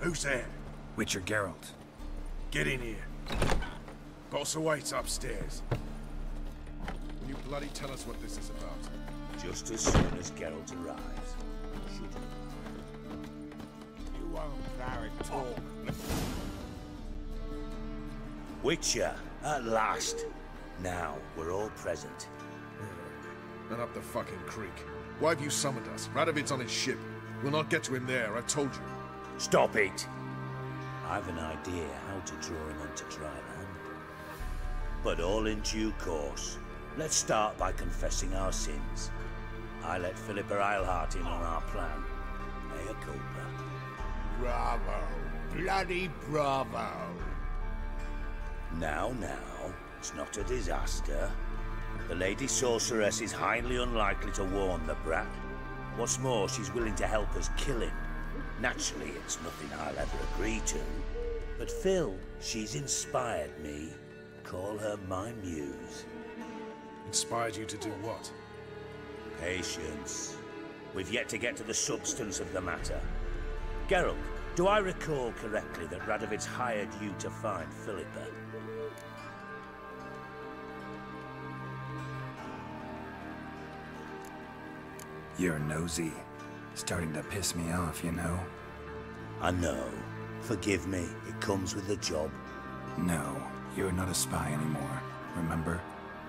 Who's there? Witcher Geralt. Get in here. Boss awaits upstairs. Will you bloody tell us what this is about? Just as soon as Geralt arrives. You won't Barrett talk. Witcher, at last. Now, we're all present. And up the fucking creek. Why have you summoned us? Radovid's on his ship. We'll not get to him there, I told you. Stop it! I've an idea how to draw him onto dry land. But all in due course. Let's start by confessing our sins. I let Philippa Eilhart in on our plan. Mea culpa. Bravo. Bloody bravo. Now, it's not a disaster. The Lady Sorceress is highly unlikely to warn the brat. What's more, she's willing to help us kill him. Naturally, it's nothing I'll ever agree to. But Phil, she's inspired me. Call her my muse. Inspired you to do what? Patience. We've yet to get to the substance of the matter. Geralt, do I recall correctly that Radovid's hired you to find Philippa? You're nosy. Starting to piss me off, you know? I know. Forgive me, it comes with the job. No, you're not a spy anymore, remember?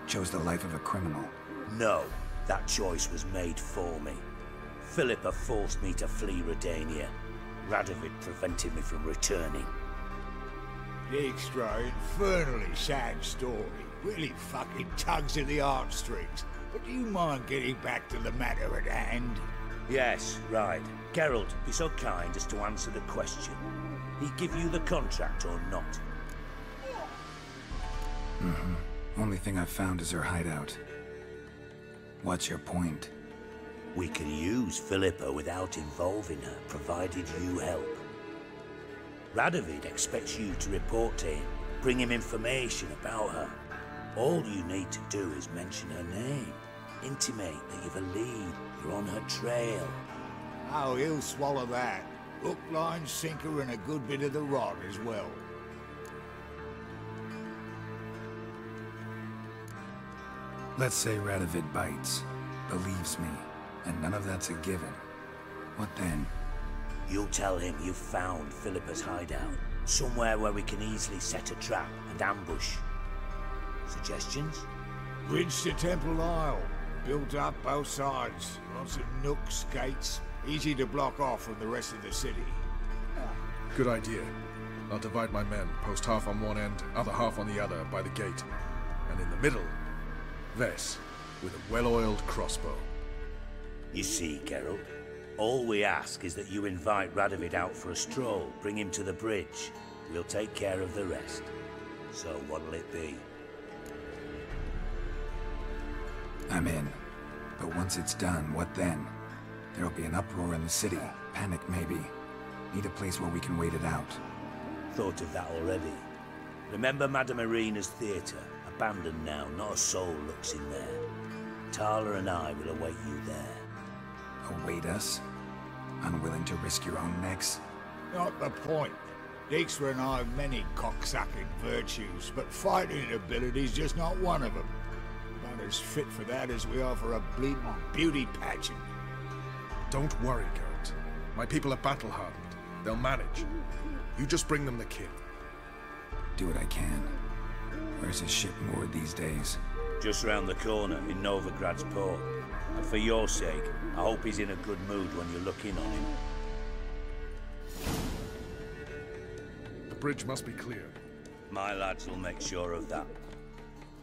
Chose the life of a criminal. No, that choice was made for me. Philippa forced me to flee Redania. Radovid prevented me from returning. Extra infernally sad story. Really fucking tugs at the heartstrings. But do you mind getting back to the matter at hand? Yes, right. Geralt, be so kind as to answer the question. He give you the contract or not? Only thing I've found is her hideout. What's your point? We can use Philippa without involving her, provided you help. Radovid expects you to report to him, bring him information about her. All you need to do is mention her name. Intimate that you've a lead, you're on her trail. Oh, he'll swallow that. Hook, line, sinker, and a good bit of the rod as well. Let's say Radovid bites, believes me, and none of that's a given. What then? You'll tell him you've found Philippa's hideout, somewhere where we can easily set a trap and ambush. Suggestions? Bridge to Temple Isle. Built up both sides. Lots of nooks, gates. Easy to block off from the rest of the city. Good idea. I'll divide my men, post half on one end, other half on the other, by the gate. And in the middle, Vess, with a well-oiled crossbow. You see, Geralt, all we ask is that you invite Radovid out for a stroll, bring him to the bridge. We'll take care of the rest. So what'll it be? I'm in. But once it's done, what then? There'll be an uproar in the city. Panic, maybe. Need a place where we can wait it out. Thought of that already. Remember Madame Irina's theatre? Abandoned now, not a soul looks in there. Tala and I will await you there. Await us? Unwilling to risk your own necks? Not the point. Dijkstra and I have many cocksucking virtues, but fighting ability's just not one of them. Not as fit for that as we are for a bleeding beauty pageant. Don't worry, Geralt. My people are battle-hardened. They'll manage. You just bring them the kid. Do what I can. Where's his ship moored these days? Just round the corner in Novigrad's port. And for your sake, I hope he's in a good mood when you look in on him. The bridge must be clear. My lads will make sure of that.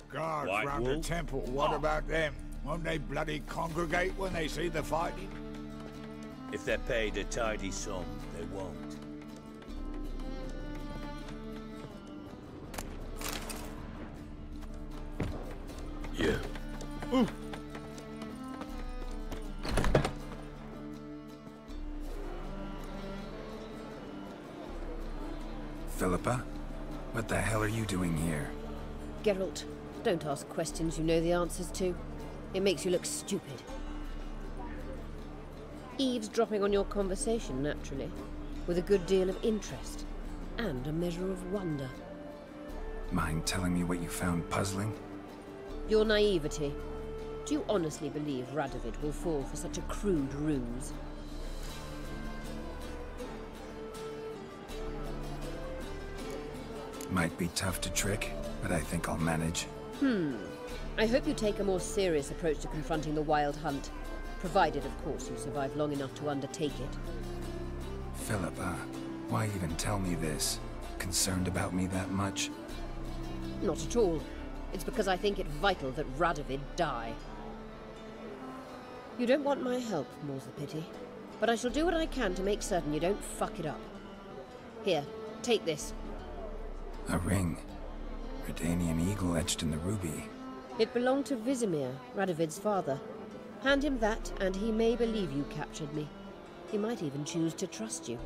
Guards White round Wolf? the temple, what about them? Won't they bloody congregate when they see the fighting? If they're paid a tidy sum, they won't. Yeah. Philippa? What the hell are you doing here? Geralt, don't ask questions you know the answers to. It makes you look stupid. Eavesdropping on your conversation, naturally. with a good deal of interest and a measure of wonder. Mind telling me what you found puzzling? Your naivety. Do you honestly believe Radovid will fall for such a crude ruse? Might be tough to trick, but I think I'll manage. I hope you take a more serious approach to confronting the Wild Hunt. Provided, of course, you survive long enough to undertake it. Philippa, why even tell me this? Concerned about me that much? Not at all. It's because I think it vital that Radovid die. You don't want my help, more's the pity. But I shall do what I can to make certain you don't fuck it up. Here, take this. A ring. Redanian eagle etched in the ruby. It belonged to Vizimir, Radovid's father. Hand him that, and he may believe you captured me. He might even choose to trust you.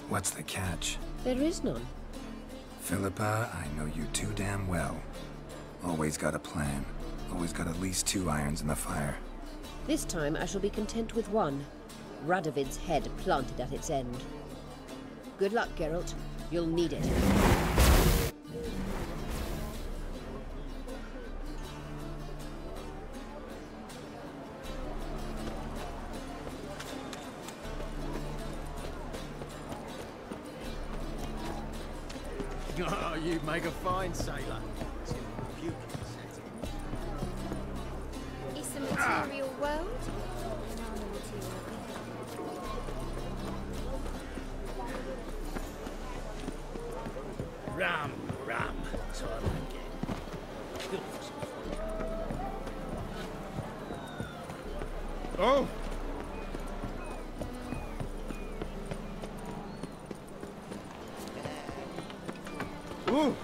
What's the catch? There is none. Philippa, I know you too damn well. Always got a plan. Always got at least 2 irons in the fire. This time I shall be content with one. Radovid's head planted at its end. Good luck, Geralt. You'll need it. Oh, you make a fine sailor. It's a material world. Ram, that's what I like it. Oh! Ooh!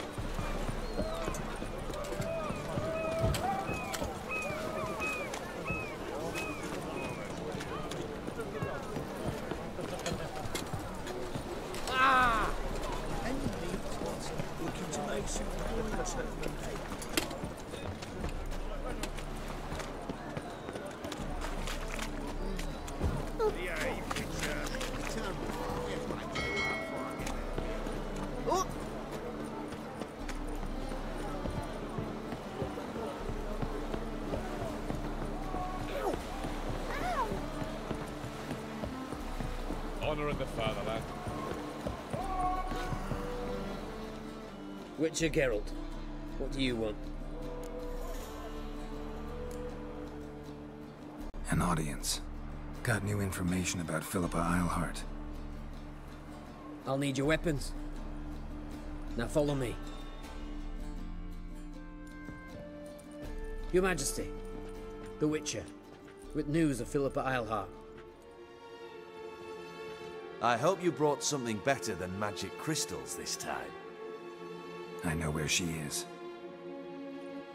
Ah! And looking to make some points. Honor in the fatherland. Witcher Geralt, what do you want? An audience. Got new information about Philippa Eilhart. I'll need your weapons. Now follow me. Your Majesty, the Witcher, with news of Philippa Eilhart. I hope you brought something better than magic crystals this time. I know where she is.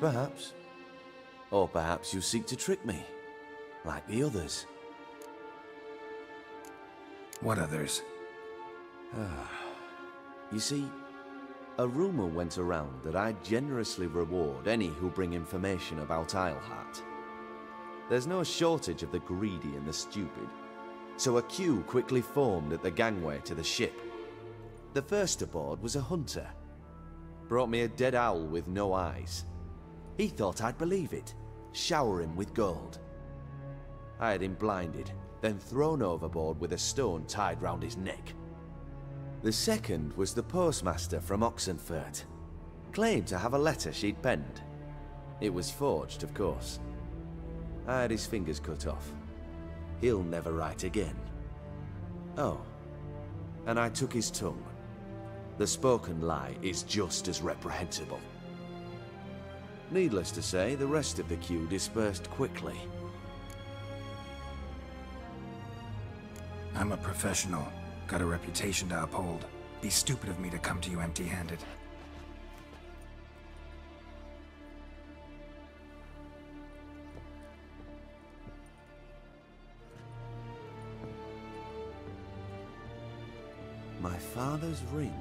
Perhaps. Or perhaps you seek to trick me, like the others. What others? You see, a rumor went around that I generously reward any who bring information about Eilhart. There's no shortage of the greedy and the stupid, so a queue quickly formed at the gangway to the ship. The first aboard was a hunter. Brought me a dead owl with no eyes. He thought I'd believe it, shower him with gold. I had him blinded, then thrown overboard with a stone tied round his neck. The second was the postmaster from Oxenfurt. Claimed to have a letter she'd penned. It was forged, of course. I had his fingers cut off. He'll never write again. Oh, and I took his tongue. The spoken lie is just as reprehensible. Needless to say, the rest of the queue dispersed quickly. I'm a professional. Got a reputation to uphold. Be stupid of me to come to you empty-handed. My father's ring.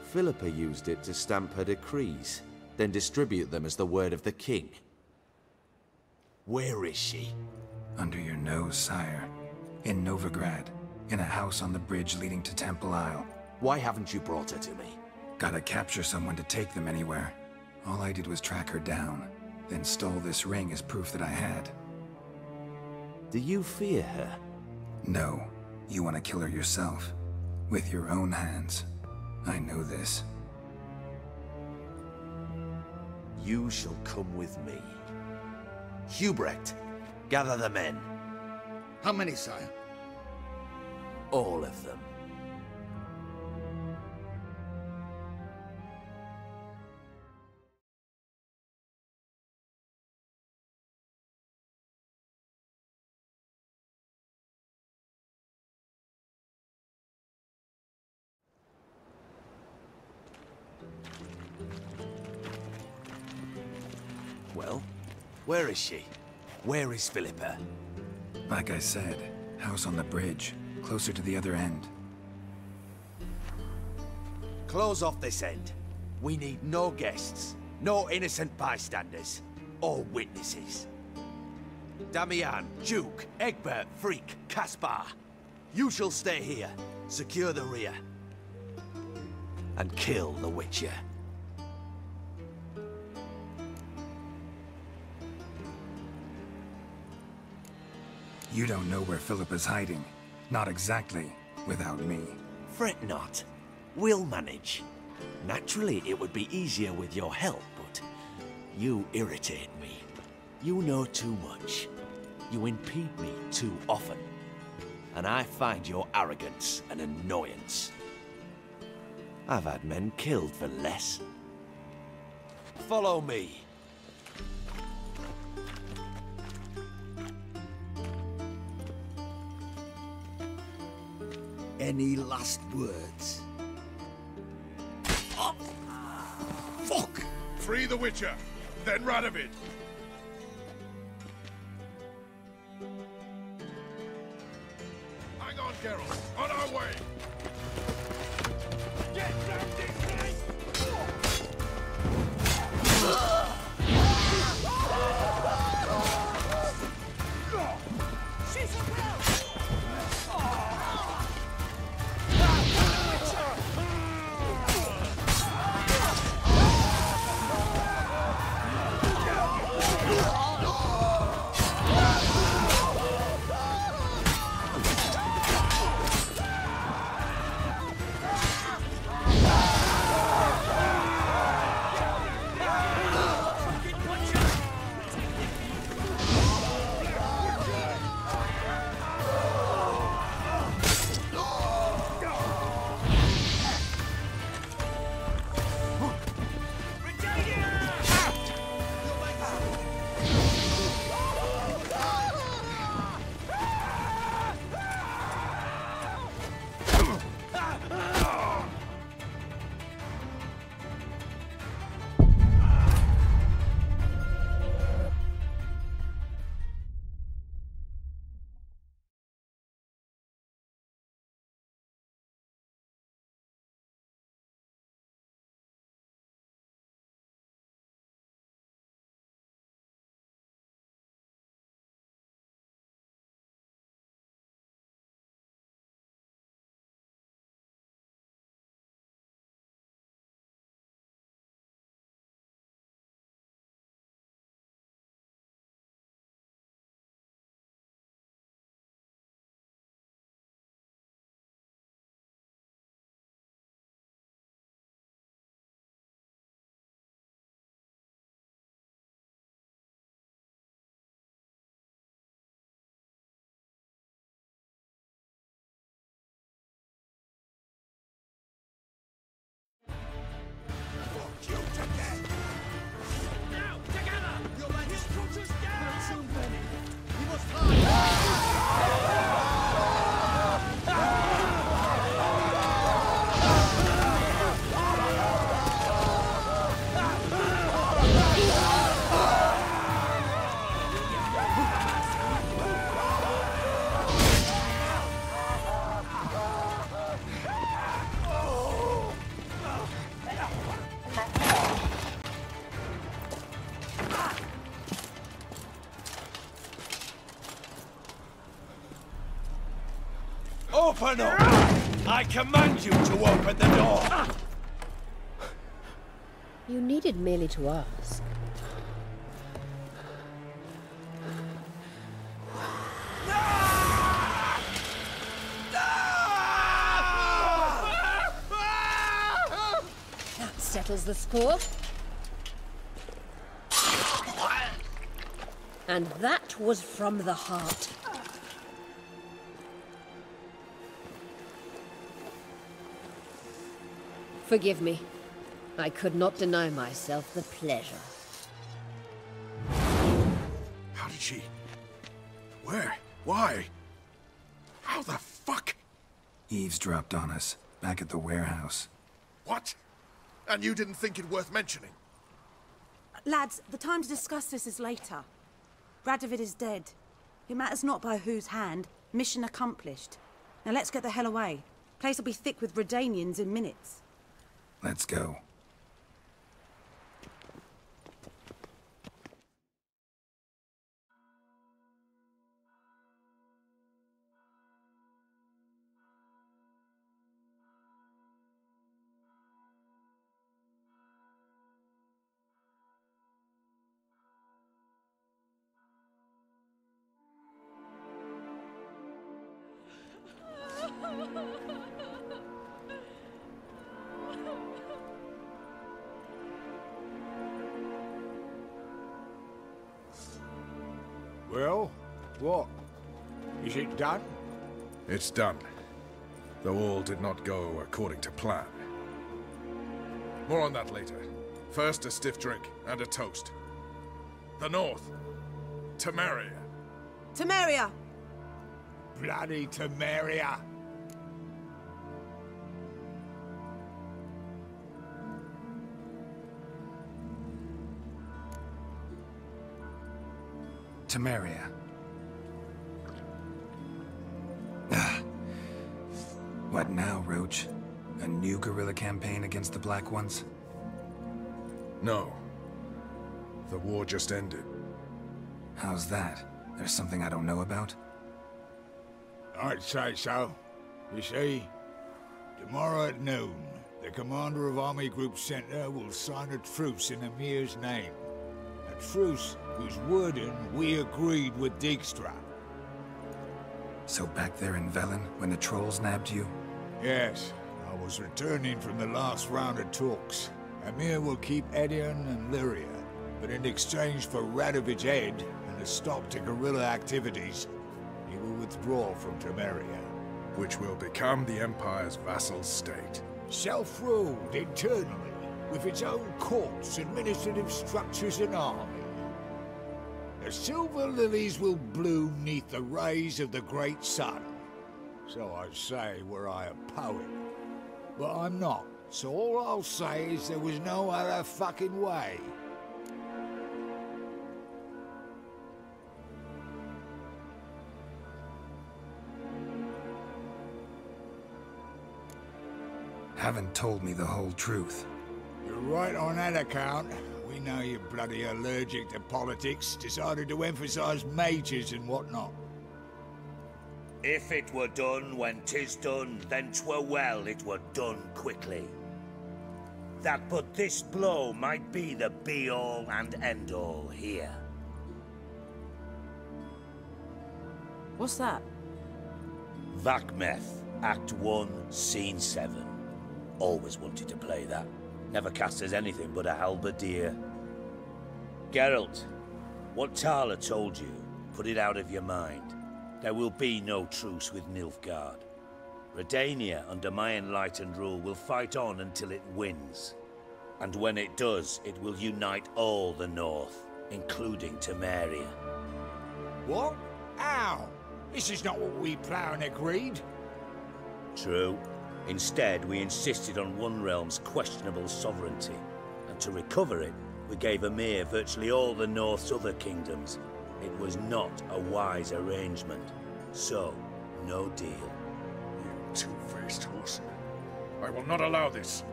Philippa used it to stamp her decrees, then distribute them as the word of the king. Where is she? Under your nose, sire. In Novigrad. In a house on the bridge leading to Temple Isle. Why haven't you brought her to me? Gotta capture someone to take them anywhere. All I did was track her down, then stole this ring as proof that I had. Do you fear her? No. You want to kill her yourself. With your own hands. I know this. You shall come with me. Hubrecht, gather the men. How many, sire? All of them. Well, where is she? Where is Philippa? Like I said, house on the bridge, closer to the other end. Close off this end. We need no guests, no innocent bystanders, or witnesses. Damian, Duke, Egbert, Freak, Caspar. You shall stay here, secure the rear, and kill the Witcher. You don't know where Philippa's hiding. Not exactly, without me. Fret not. We'll manage. Naturally, it would be easier with your help, but you irritate me. You know too much. You impede me too often. And I find your arrogance an annoyance. I've had men killed for less. Follow me. Any last words? Oh, fuck! Free the Witcher, then Radovid. Hang on, Geralt. On our way. Get down this place! She's around! Open up! I command you to open the door! You needed merely to ask. That settles the score. And that was from the heart. Forgive me. I could not deny myself the pleasure. How did she... Where? Why? How the fuck? Eavesdropped on us, back at the warehouse. What? And you didn't think it worth mentioning? Lads, the time to discuss this is later. Radovid is dead. It matters not by whose hand. Mission accomplished. Now let's get the hell away. Place will be thick with Redanians in minutes. Let's go. Well, what? Is it done? It's done. Though all did not go according to plan. More on that later. First, a stiff drink and a toast. The North. Temeria. Temeria! Bloody Temeria! Temeria. What now, Roach? A new guerrilla campaign against the Black Ones? No. The war just ended. How's that? There's something I don't know about? I'd say so. You see, tomorrow at noon, the commander of Army Group Center will sign a truce in Emir's name. A truce whose wording we agreed with Dijkstra. So back there in Velen, when the trolls nabbed you? Yes, I was returning from the last round of talks. Emir will keep Edion and Lyria, but in exchange for Radovid's head and a stop to guerrilla activities, he will withdraw from Temeria. Which will become the Empire's vassal state. Self-ruled internally, with its own courts, administrative structures and army. The silver lilies will bloom neath the rays of the great sun. So I say were I a poet. But I'm not, so all I'll say is there was no other fucking way. Haven't told me the whole truth. You're right on that account. We know you're bloody allergic to politics, decided to emphasize majors and whatnot. If it were done when 'tis done, then 'twere well it were done quickly. That but this blow might be the be-all and end-all here. What's that? Vakmeth, Act 1, Scene 7. Always wanted to play that. Never cast as anything but a halberdier. Geralt, what Tala told you, put it out of your mind. There will be no truce with Nilfgaard. Redania, under my enlightened rule, will fight on until it wins. And when it does, it will unite all the North, including Temeria. What? How? This is not what we plowing agreed. True. Instead, we insisted on one realm's questionable sovereignty, and to recover it, we gave Emir virtually all the North's other kingdoms. It was not a wise arrangement. So, no deal. You two-faced horse. I will not allow this.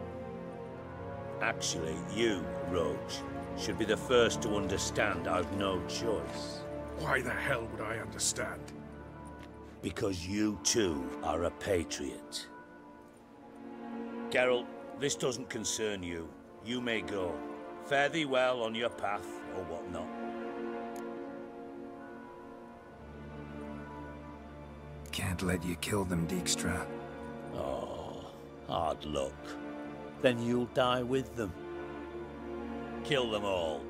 Actually, you, Roach, should be the first to understand I've no choice. Why the hell would I understand? Because you too are a patriot. Geralt, this doesn't concern you. You may go. Fare thee well on your path, or whatnot. Can't let you kill them, Dijkstra. Oh, hard luck. Then you'll die with them. Kill them all.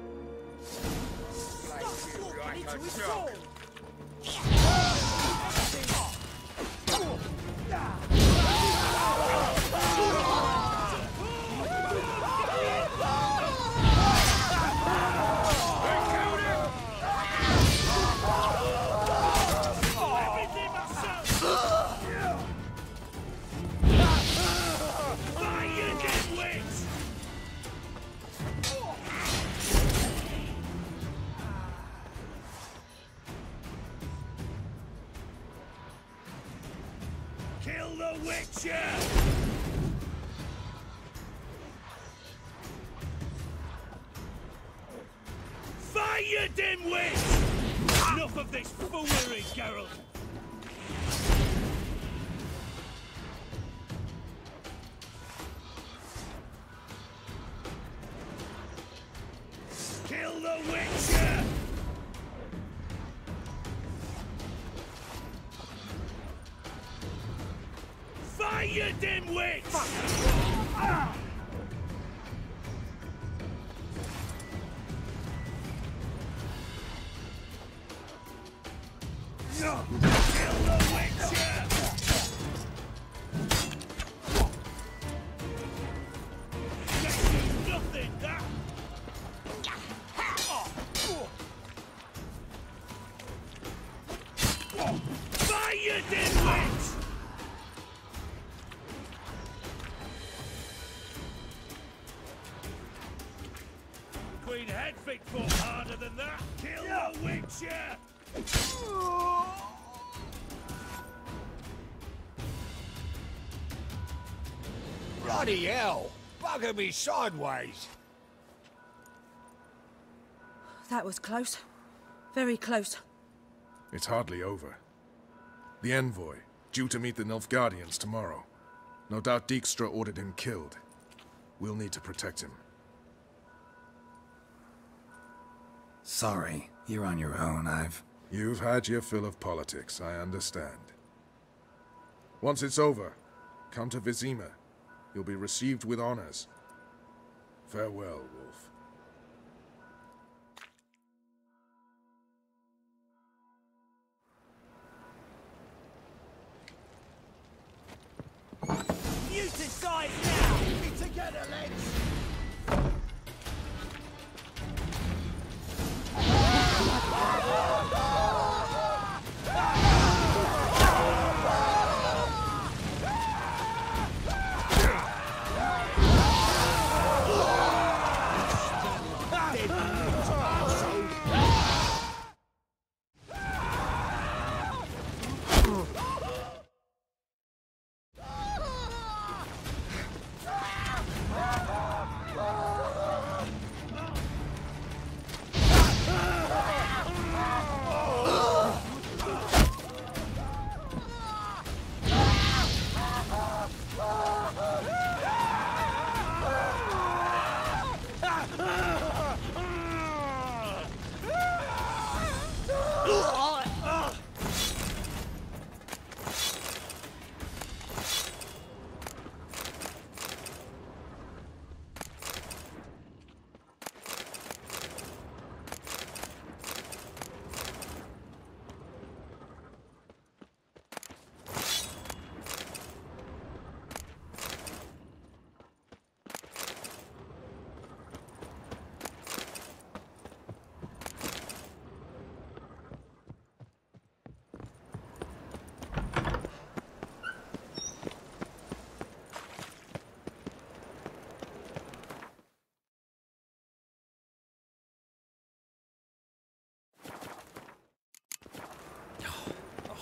Kill the Witcher! Fire, you dimwit! Enough of this foolery, Geralt! Kill the Witcher! Fire, you dimwit! Kill the Witcher! Gets you nothing, that! Fire, you dimwit! Queen Hedvig fought harder than that! Kill the Witcher! Bloody hell! Bugger me sideways! That was close. Very close. It's hardly over. The envoy, due to meet the Nilfgaardians tomorrow. No doubt Dijkstra ordered him killed. We'll need to protect him. Sorry, you're on your own. You've had your fill of politics, I understand. Once it's over, come to Vizima. You'll be received with honors. Farewell, Wolf. Mutant size now! Be together, lads!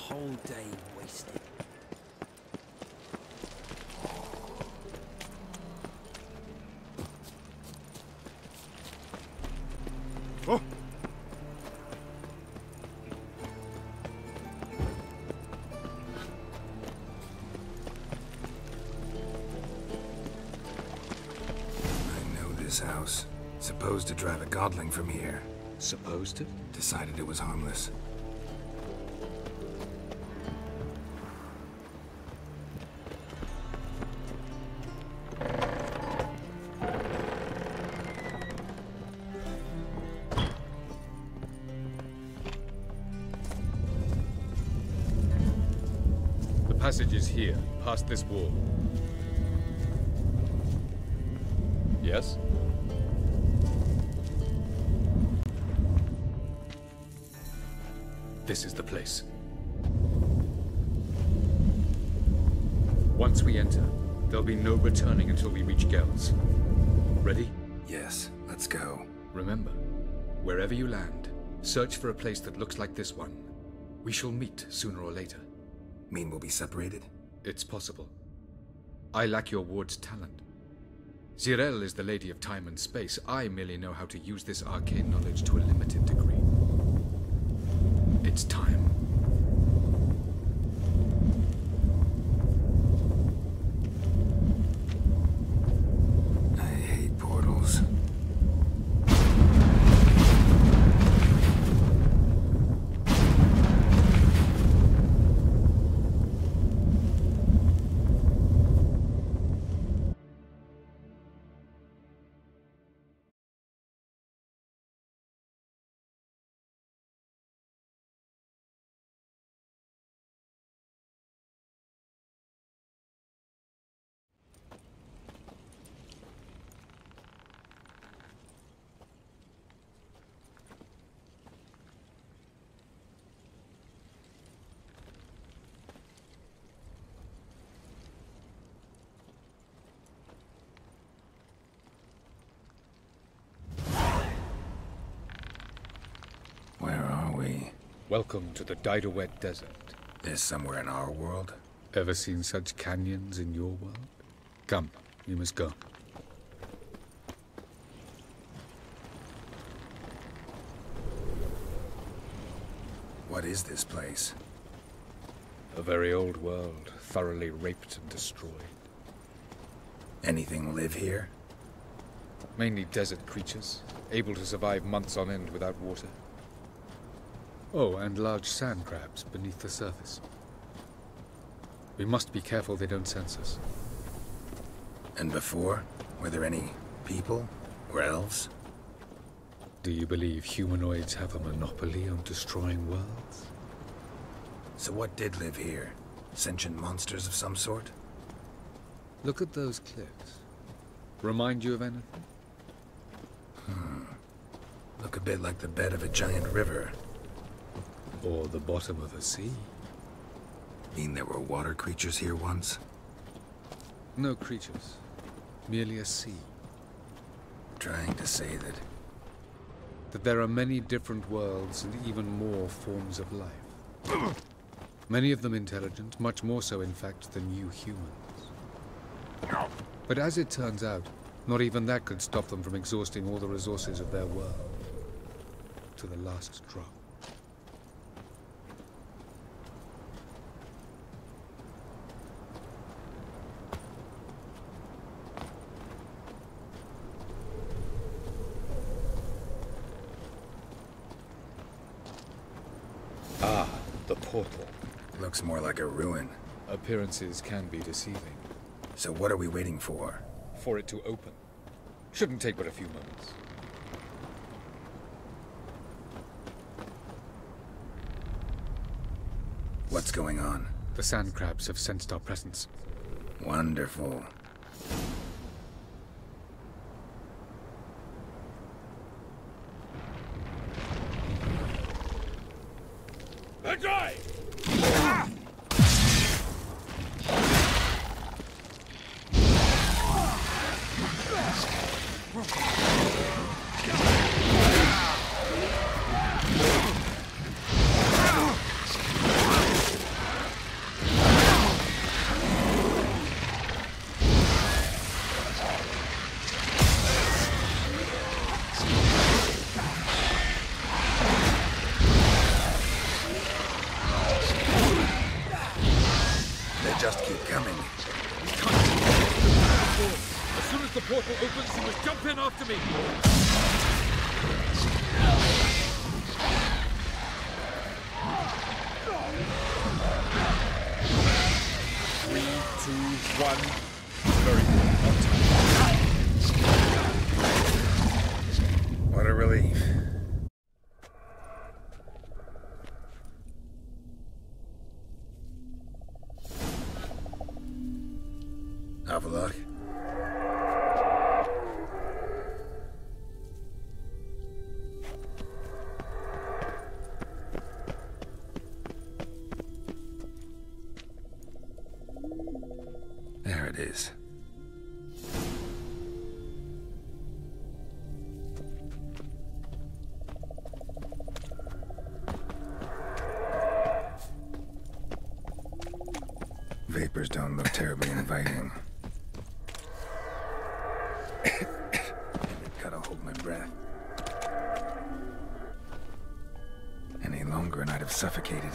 Whole day wasted. supposed to drive a godling from here. Supposed to? Decided it was harmless. The passage is here, past this wall. Yes? This is the place. Once we enter, there'll be no returning until we reach Gels. Ready? Yes, let's go. Remember, wherever you land, search for a place that looks like this one. We shall meet sooner or later. Mean we'll be separated? It's possible. I lack your ward's talent. Zirel is the Lady of Time and Space. I merely know how to use this arcane knowledge to a limited degree. It's time. I hate portals. Where are we? Welcome to the Didowet Desert. This somewhere in our world? Ever seen such canyons in your world? Come, we must go. What is this place? A very old world, thoroughly raped and destroyed. Anything live here? Mainly desert creatures, able to survive months on end without water. Oh, and large sand crabs beneath the surface. We must be careful they don't sense us. And before? Were there any people? Or elves? Do you believe humanoids have a monopoly on destroying worlds? So what did live here? Sentient monsters of some sort? Look at those cliffs. Remind you of anything? Look a bit like the bed of a giant river. Or the bottom of a sea. Mean there were water creatures here once? No creatures. Merely a sea. Trying to say that there are many different worlds and even more forms of life. Many of them intelligent, much more so in fact than you humans. But as it turns out, not even that could stop them from exhausting all the resources of their world. To the last drop. Ah, the portal. Looks more like a ruin. Appearances can be deceiving. So what are we waiting for? For it to open. Shouldn't take but a few moments. What's going on? The sand crabs have sensed our presence. Wonderful. Enjoy! Just keep coming. We can't. As soon as the portal opens, you must jump in after me. one very important. What a relief. Have a look. There it is. Vapors don't look terribly inviting. Gotta hold my breath. Any longer and I'd have suffocated.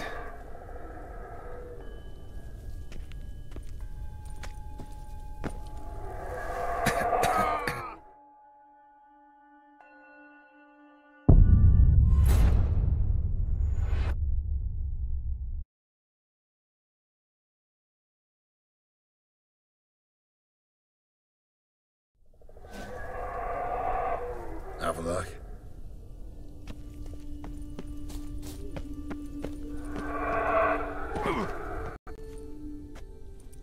Have a look.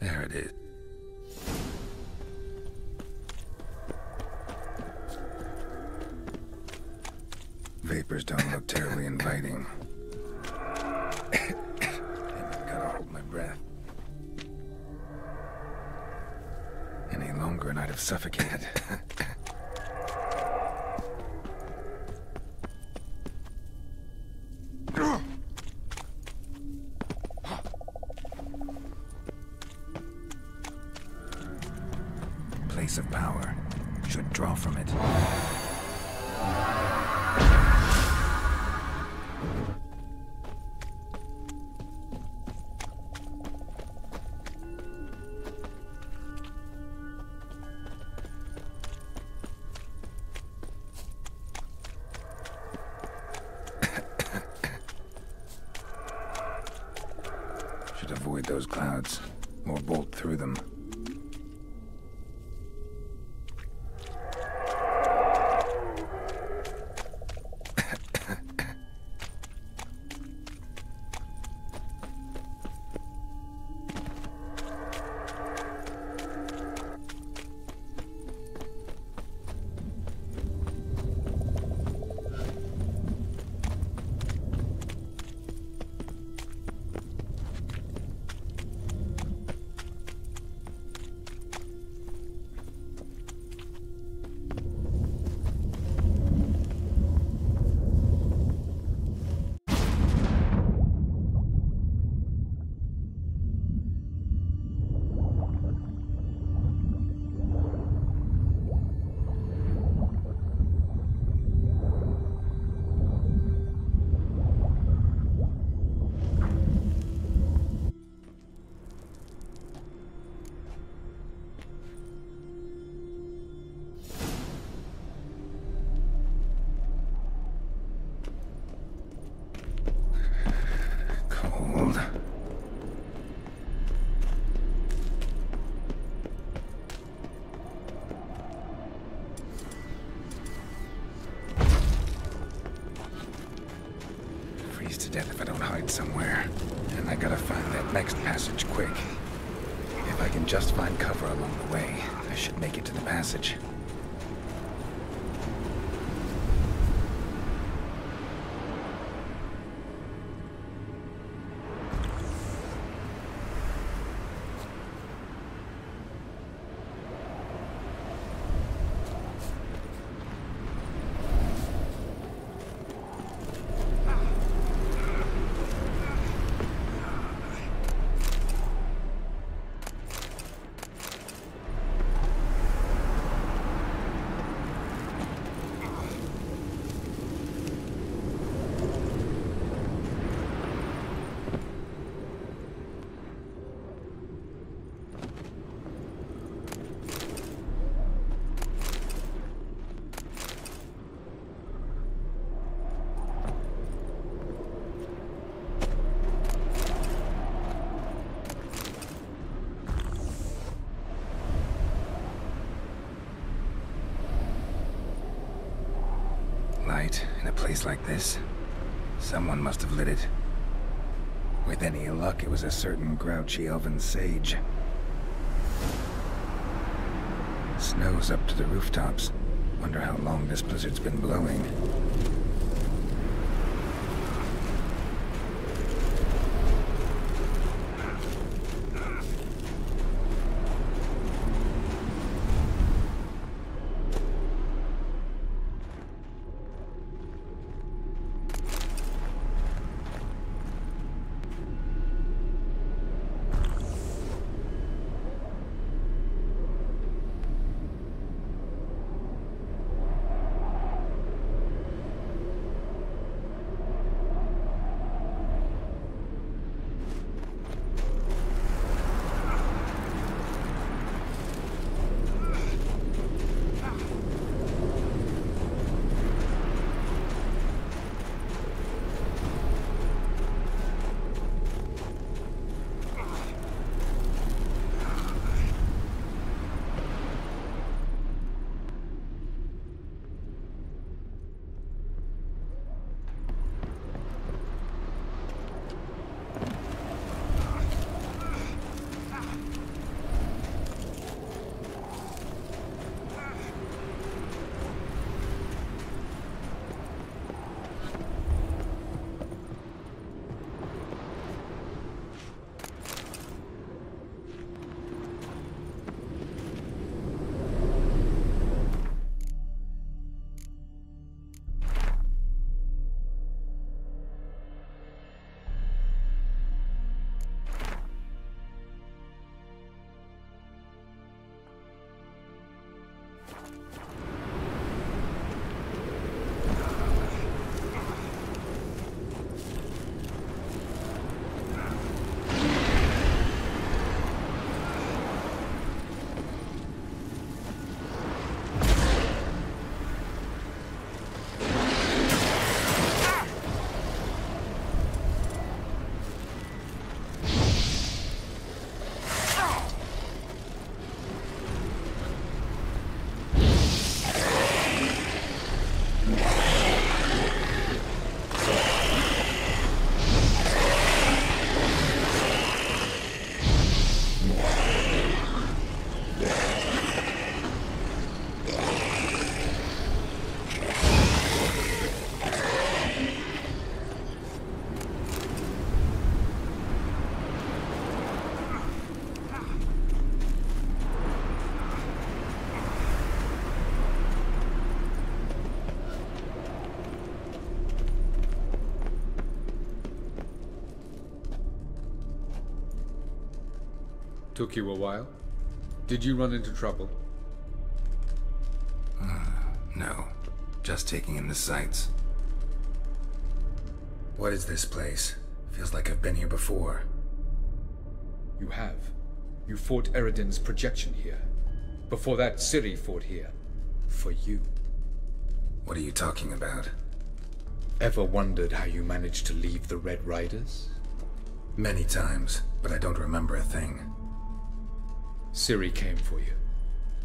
There it is. Vapors don't look terribly inviting. Gotta hold my breath. Any longer and I'd have suffocated. Place of power. Should draw from it. Should avoid those clouds, or bolt through them. To death if I don't hide somewhere. And I gotta find that next passage quick. If I can just find cover along the way, I should make it to the passage. a place like this, someone must have lit it. With any luck, it was a certain grouchy elven sage. Snow's up to the rooftops. Wonder how long this blizzard's been blowing. Took you a while? Did you run into trouble? No. Just taking in the sights. What is this place? Feels like I've been here before. You have. You fought Eredin's projection here. Before that, Ciri fought here. For you. What are you talking about? Ever wondered how you managed to leave the Red Riders? Many times, but I don't remember a thing. Ciri came for you.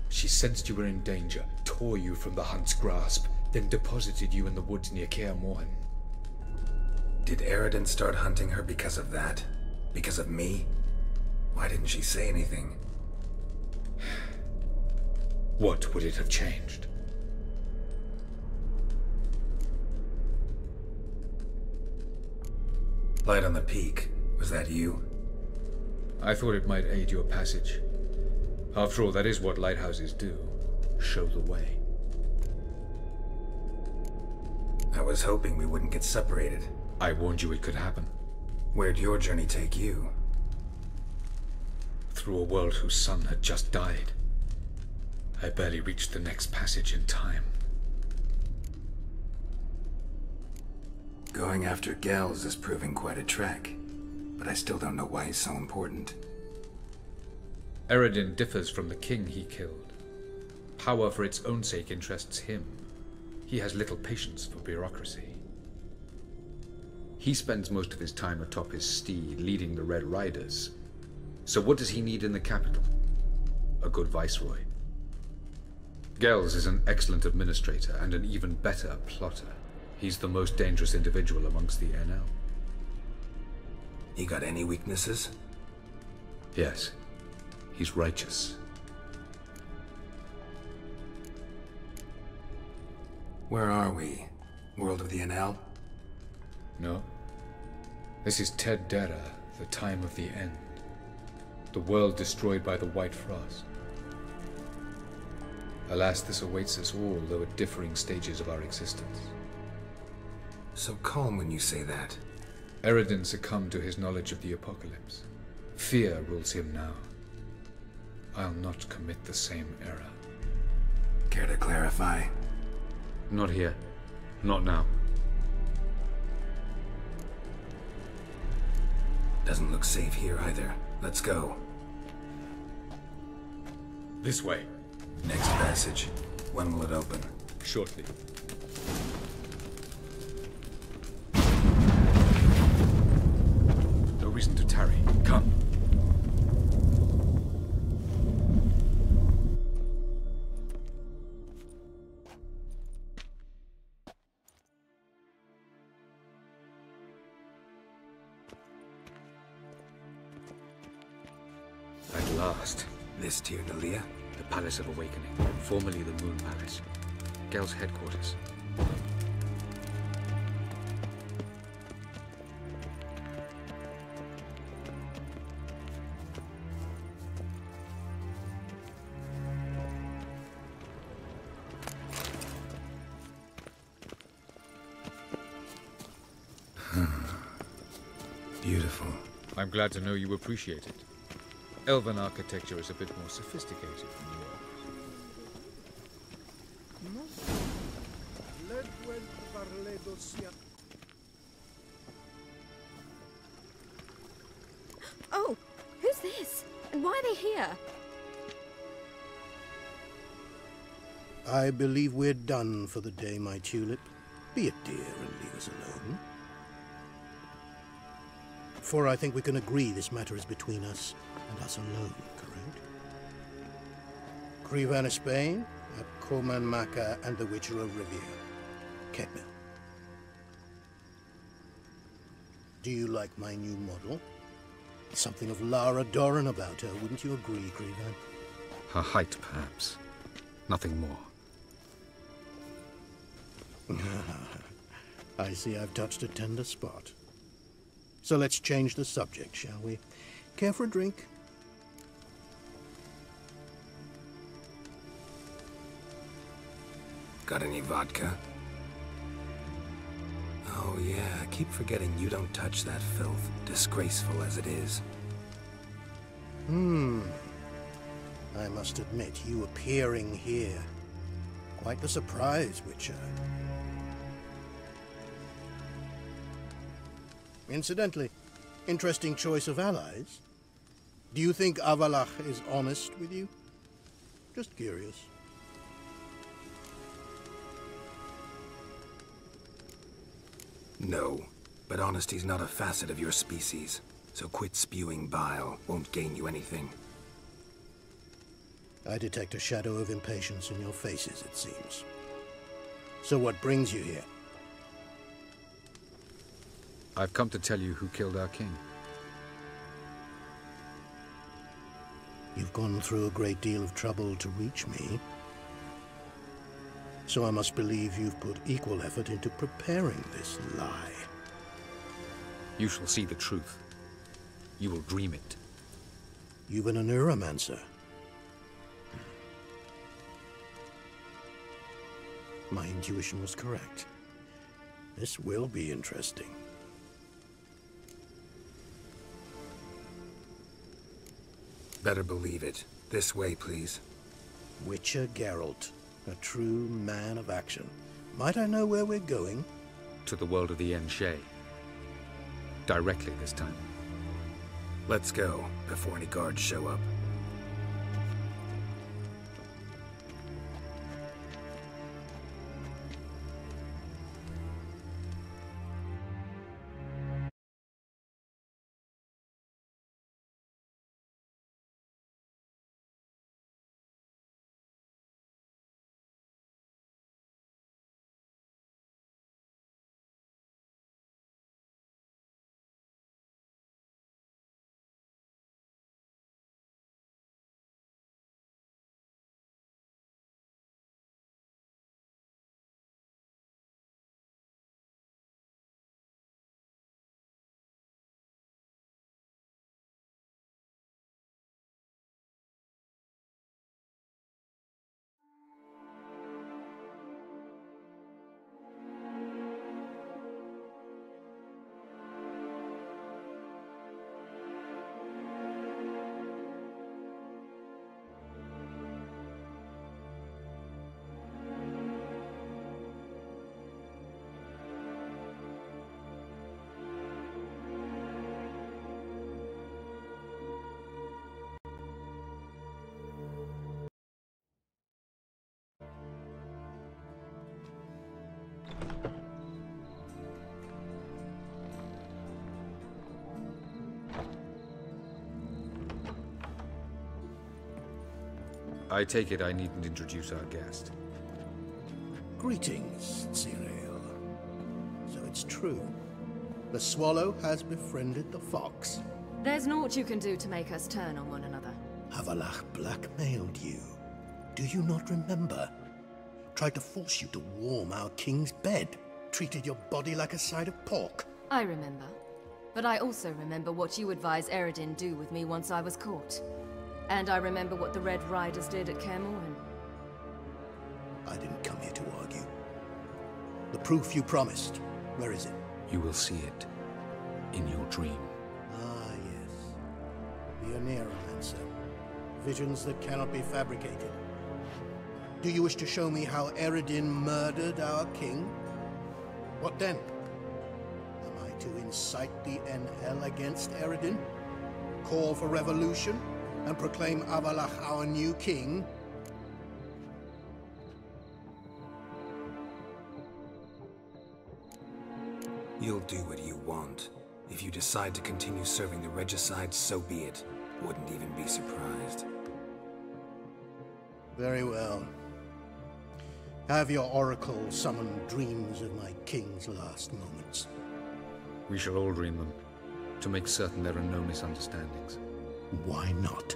She sensed you were in danger, tore you from the Hunt's grasp, then deposited you in the woods near Kaer Morhen. Did Eredin start hunting her because of that? Because of me? Why didn't she say anything? What would it have changed? Light on the peak. Was that you? I thought it might aid your passage. After all, that is what lighthouses do. Show the way. I was hoping we wouldn't get separated. I warned you it could happen. Where'd your journey take you? Through a world whose sun had just died. I barely reached the next passage in time. Going after Gels is proving quite a trek, but I still don't know why he's so important. Eredin differs from the king he killed. Power for its own sake interests him. He has little patience for bureaucracy. He spends most of his time atop his steed, leading the Red Riders. So what does he need in the capital? A good viceroy. Gels is an excellent administrator and an even better plotter. He's the most dangerous individual amongst the NL. He got any weaknesses? Yes. He's righteous. Where are we? World of the NL? No. This is Ted Dara, the time of the end. The world destroyed by the White Frost. Alas, this awaits us all, though at differing stages of our existence. So calm when you say that. Eredin succumbed to his knowledge of the apocalypse. Fear rules him now. I'll not commit the same error. Care to clarify? Not here. Not now. Doesn't look safe here either. Let's go. This way. Next passage. When will it open? Shortly. No reason to tarry. Come. At last. This Tirnalia? The Palace of Awakening, formerly the Moon Palace. Gel's headquarters. Beautiful. I'm glad to know you appreciate it. Elven architecture is a bit more sophisticated than yours. Oh, who's this? And why are they here? I believe we're done for the day, my tulip. Be a dear and leave us alone. For I think we can agree this matter is between us and us alone, correct? Krivan of Spain, Koman Maka, and the Witcher of Rivia. Ketmel. Do you like my new model? Something of Lara Doran about her, wouldn't you agree, Krivan? Her height, perhaps. Nothing more. I see I've touched a tender spot. So let's change the subject, shall we? Care for a drink? Got any vodka? Oh yeah, I keep forgetting you don't touch that filth, disgraceful as it is. I must admit, you appearing here. Quite the surprise, Witcher. Incidentally, interesting choice of allies. Do you think Avalach is honest with you? Just curious. No, but honesty's not a facet of your species. So quit spewing bile. Won't gain you anything. I detect a shadow of impatience in your faces, it seems. So what brings you here? I've come to tell you who killed our king. You've gone through a great deal of trouble to reach me. So I must believe you've put equal effort into preparing this lie. You shall see the truth. You will dream it. You've been a neuromancer. My intuition was correct. This will be interesting. Better believe it. This way, please. Witcher Geralt, a true man of action. Might I know where we're going? To the world of the Enshe. Directly this time. Let's go, before any guards show up. I take it I needn't introduce our guest. Greetings, Cyril. So it's true. The swallow has befriended the fox. There's naught you can do to make us turn on one another. Avallac'h blackmailed you. Do you not remember? Tried to force you to warm our king's bed. Treated your body like a side of pork. I remember. But I also remember what you advised Eredin do with me once I was caught. And I remember what the Red Riders did at Kaer Morhen. I didn't come here to argue. The proof you promised, where is it? You will see it in your dream. Ah, yes. The Oneromancer. Visions that cannot be fabricated. Do you wish to show me how Eredin murdered our king? What then? Am I to incite the NL against Eredin? Call for revolution? And proclaim Avallac'h our new king? You'll do what you want. If you decide to continue serving the regicide, so be it. Wouldn't even be surprised. Very well. Have your oracle summon dreams of my king's last moments. We shall all dream them, to make certain there are no misunderstandings. Why not?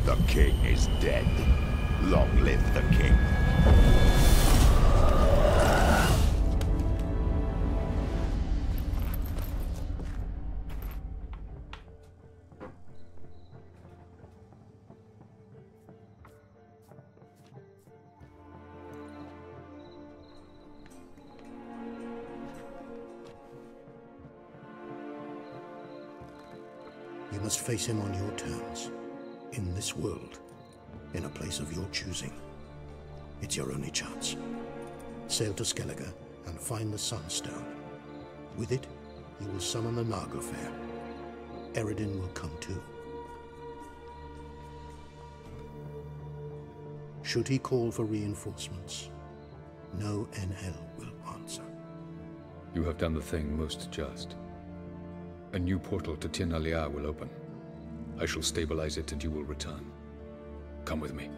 The king is dead. Long live the king. You must face him on your terms. In this world, in a place of your choosing. It's your only chance. Sail to Skellige and find the Sunstone. With it, you will summon the Naglfar. Eredin will come too. Should he call for reinforcements, no NL will answer. You have done the thing most just. A new portal to Tir na Liar will open. I shall stabilize it and you will return. Come with me.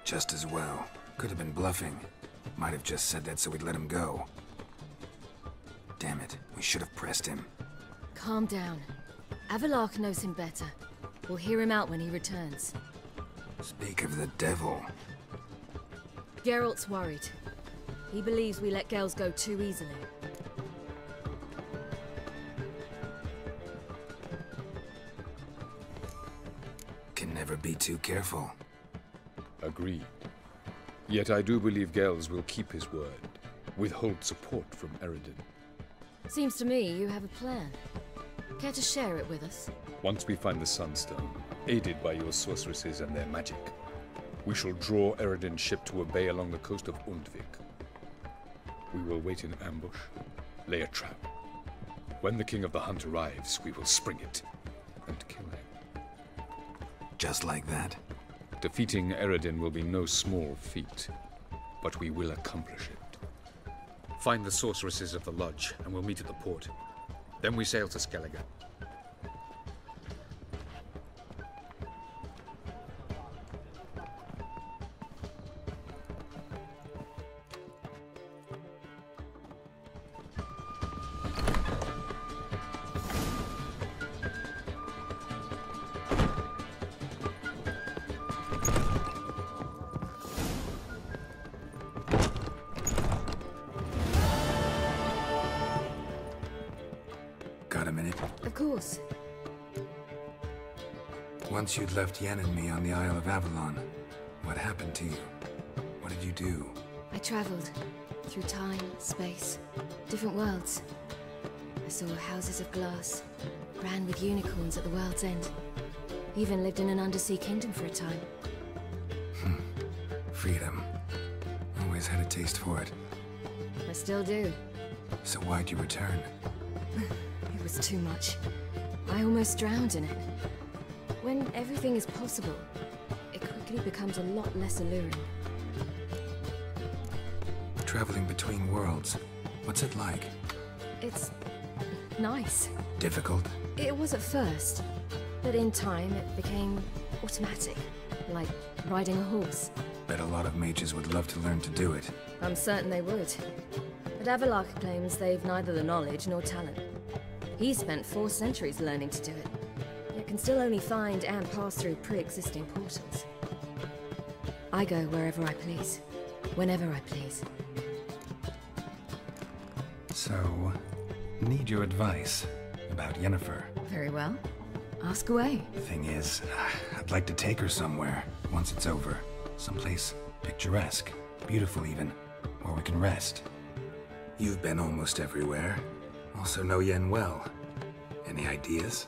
Just as well. Could have been bluffing. Might have just said that so we'd let him go. Damn it, we should have pressed him. Calm down. Avallac'h knows him better. We'll hear him out when he returns. Speak of the devil. Geralt's worried. He believes we let girls go too easily. Can never be too careful. Agreed. Yet I do believe Gels will keep his word, withhold support from Eredin. Seems to me you have a plan. Care to share it with us? Once we find the Sunstone, aided by your sorceresses and their magic, we shall draw Eredin's ship to a bay along the coast of Undvik. We will wait in ambush, lay a trap. When the King of the Hunt arrives, we will spring it and kill him. Just like that? Defeating Eredin will be no small feat, but we will accomplish it. Find the sorceresses of the Lodge, and we'll meet at the port. Then we sail to Skellige. Of course. Once you'd left Yen and me on the Isle of Avalon, what happened to you? What did you do? I traveled through time, space, different worlds. I saw houses of glass, ran with unicorns at the world's end. Even lived in an undersea kingdom for a time. Freedom. Always had a taste for it. I still do. So why'd you return? It was too much. I almost drowned in it. When everything is possible, it quickly becomes a lot less alluring. Traveling between worlds. What's it like? It's nice. Difficult? It was at first, but in time it became automatic, like riding a horse. Bet a lot of mages would love to learn to do it. I'm certain they would. But Avallac'h claims they've neither the knowledge nor talent. He spent 4 centuries learning to do it, yet can still only find and pass through pre-existing portals. I go wherever I please, whenever I please. So, need your advice about Yennefer. Very well. Ask away. Thing is, I'd like to take her somewhere, once it's over. Someplace picturesque, beautiful even, where we can rest. You've been almost everywhere. Also know Yen well. Any ideas?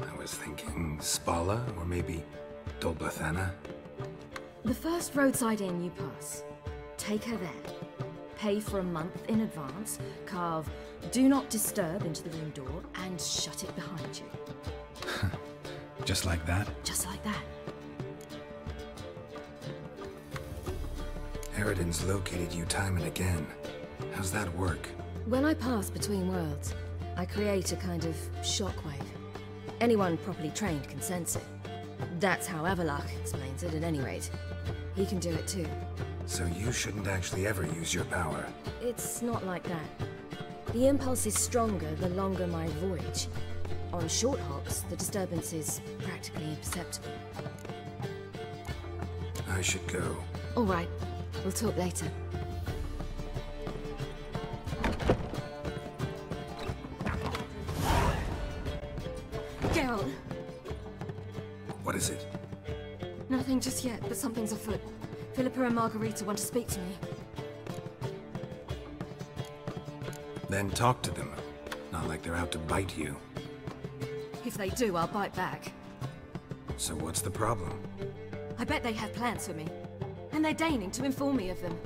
I was thinking Spala, or maybe Dolbathana. The first roadside inn you pass. Take her there. Pay for a month in advance, carve "Do Not Disturb" into the room door, and shut it behind you. Just like that? Just like that. Eredin's located you time and again. How's that work? When I pass between worlds, I create a kind of shockwave. Anyone properly trained can sense it. That's how Avallac'h explains it, at any rate. He can do it too. So you shouldn't actually ever use your power. It's not like that. The impulse is stronger the longer my voyage. On short hops, the disturbance is practically imperceptible. I should go. All right. We'll talk later. Geralt! What is it? Nothing just yet, but something's afoot. Philippa and Margarita want to speak to me. Then talk to them. Not like they're out to bite you. If they do, I'll bite back. So what's the problem? I bet they have plans for me. And they're deigning to inform me of them.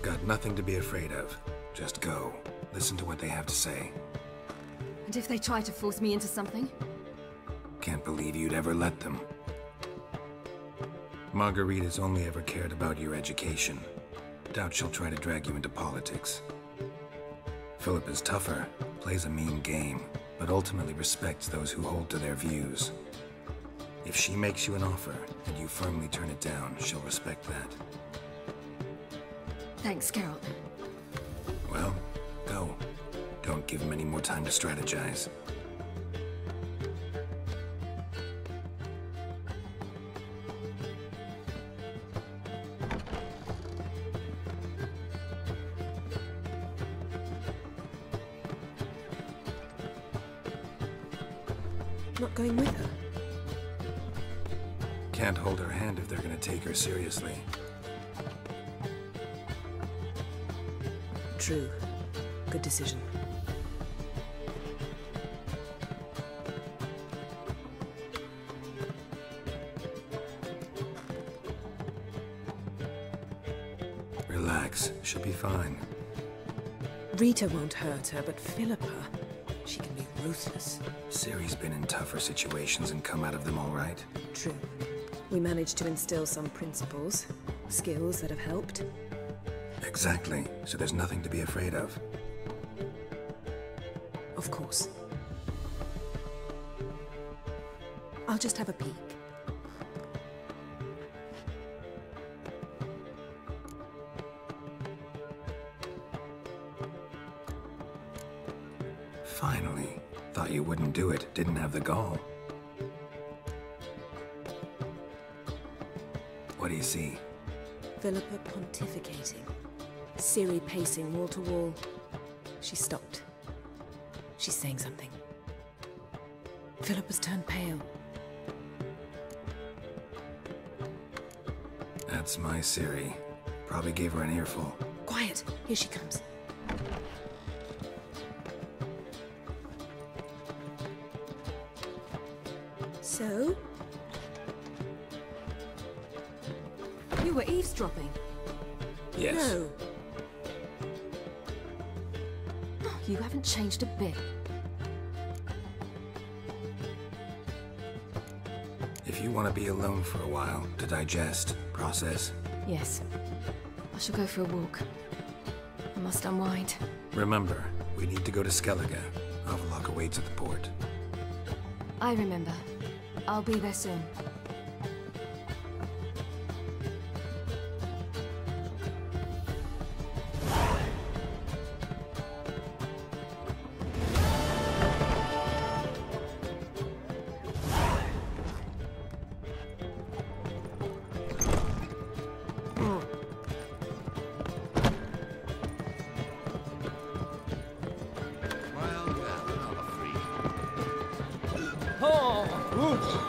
Got nothing to be afraid of. Just go. Listen to what they have to say. And if they try to force me into something? Can't believe you'd ever let them. Margarita's only ever cared about your education. Doubt she'll try to drag you into politics. Philip is tougher, plays a mean game, but ultimately respects those who hold to their views. If she makes you an offer, and you firmly turn it down, she'll respect that. Thanks, Geralt. Well, go. Don't give him any more time to strategize. Not going with her? Can't hold her hand if they're gonna take her seriously. True. Good decision. Relax. She'll be fine. Rita won't hurt her, but Philippa, she can be ruthless. Ciri's been in tougher situations and come out of them all right. True. We managed to instill some principles, skills that have helped. Exactly. So there's nothing to be afraid of. Of course. I'll just have a peek. Finally. Thought you wouldn't do it. Didn't have the gall. What do you see? Philippa pontificating. Ciri pacing wall to wall. She stopped. She's saying something. Philip has turned pale. That's my Ciri. Probably gave her an earful. Quiet! Here she comes. So? You were eavesdropping? Yes. No. Oh, you haven't changed a bit. If you want to be alone for a while, to digest, process. Yes. I shall go for a walk. I must unwind. Remember, we need to go to Skellige. Avallac'h awaits at the port. I remember. I'll be there soon. Oh!